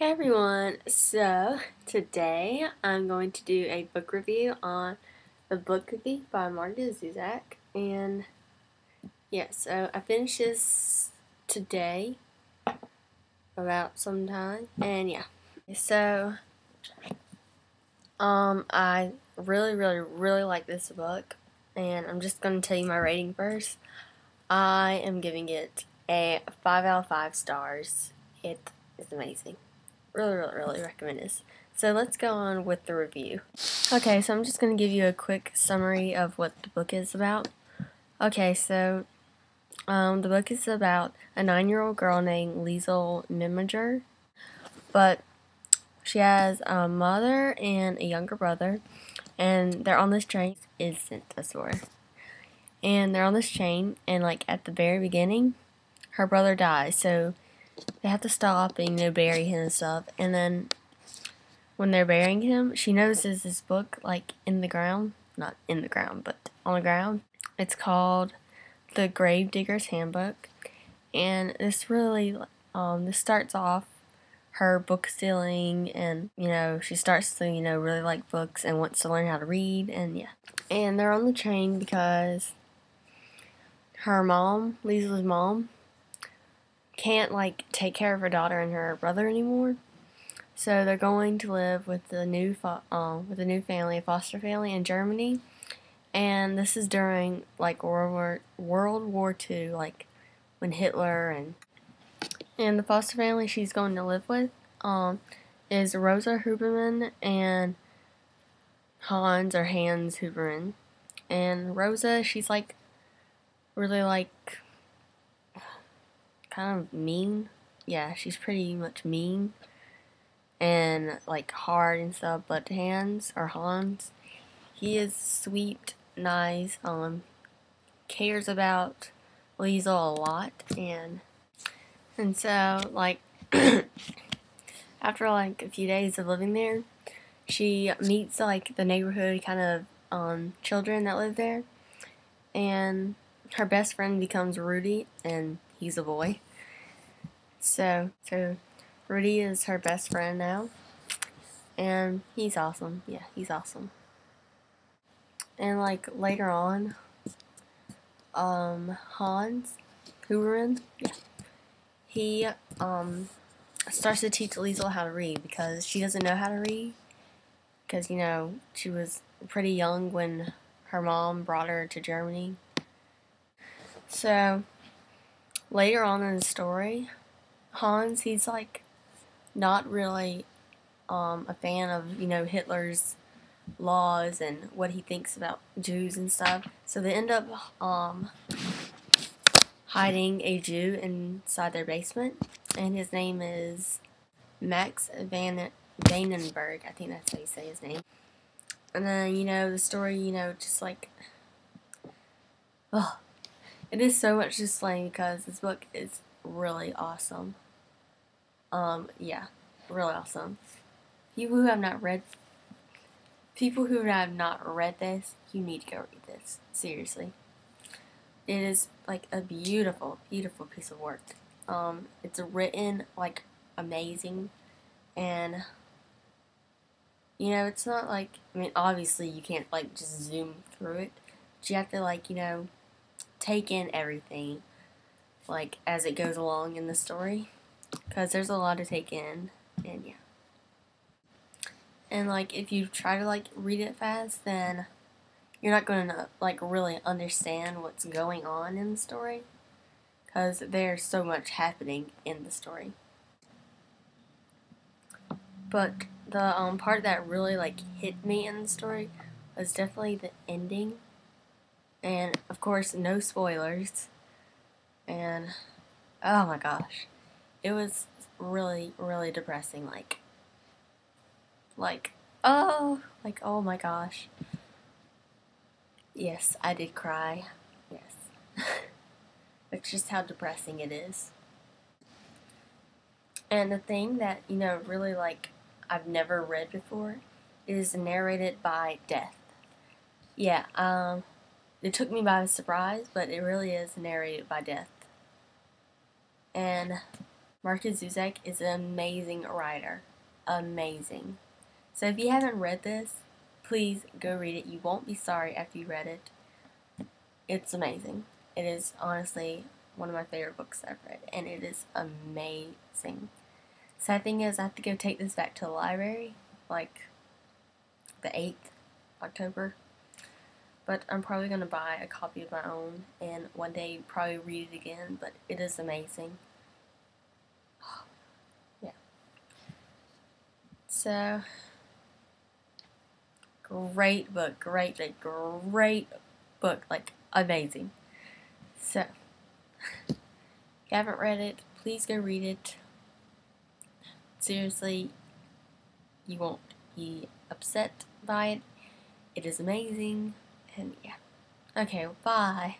Hey everyone, so today I'm going to do a book review on The Book Cookie by Markus Zusak. And yeah, so I finished this today about sometime. And yeah, so I really like this book, and I'm just going to tell you my rating first. I am giving it a 5 out of 5 stars. It is amazing. Really recommend this. So let's go on with the review. Okay, so I'm just going to give you a quick summary of what the book is about. Okay, so the book is about a 9-year-old girl named Liesl Mimiger, but she has a mother and a younger brother, and they're on this train. Isn't a story. And they're on this train, and like at the very beginning, her brother dies, so they have to stop and bury him and stuff. And then when they're burying him, she notices this book like in the ground, not in the ground, but on the ground. It's called The Gravedigger's Handbook, and this starts off her book stealing, and she starts to really like books and wants to learn how to read, and yeah. And they're on the train because her mom, Liesla's mom, can't like take care of her daughter and her brother anymore. So they're going to live with the new family, a foster family in Germany, and this is during like World War II, like when Hitler and the foster family she's going to live with is Rosa Huberman and Hans Huberman. And Rosa, she's like really like kind of mean. Yeah, she's pretty much mean and like hard and stuff, but Hans, he is sweet, nice, cares about Liesl a lot, and so like after like a few days of living there, she meets like the neighborhood kind of children that live there, and her best friend becomes Rudy, and he's a boy. So Rudy is her best friend now, and he's awesome. Yeah, he's awesome. And like later on, Hans Huberin, yeah, he starts to teach Liesl how to read because she doesn't know how to read because she was pretty young when her mom brought her to Germany. So later on in the story, Hans, he's like not really a fan of Hitler's laws and what he thinks about Jews and stuff. So they end up hiding a Jew inside their basement, and his name is Max Vandenberg. I think that's how you say his name. And then the story, just like, oh, it is so much to explain because this book is really awesome. Yeah, really awesome. People who have not read this, you need to go read this. Seriously. It is like a beautiful piece of work. It's written like amazing, and it's not like, I mean, obviously you can't like just zoom through it, but you have to like, take in everything like as it goes along in the story, because there's a lot to take in, and yeah. And like if you try to like read it fast, then you're not going to like really understand what's going on in the story, because there's so much happening in the story. But the part that really like hit me in the story was definitely the ending, and of course no spoilers. And oh my gosh, it was really depressing. Oh my gosh. Yes, I did cry. Yes. It's just how depressing it is. And the thing that, really like I've never read before is narrated by death. Yeah, it took me by surprise, but it really is narrated by death. And Markus Zusak is an amazing writer. Amazing. So if you haven't read this, please go read it. You won't be sorry after you read it. It's amazing. It is honestly one of my favorite books I've read, and it is amazing. Sad thing is, I have to go take this back to the library, like the 8th October. But I'm probably going to buy a copy of my own, and one day probably read it again, but it is amazing. Yeah. So, great book, great book, like, amazing. So, if you haven't read it, please go read it. Seriously, you won't be upset by it. It is amazing, and yeah. Okay, bye.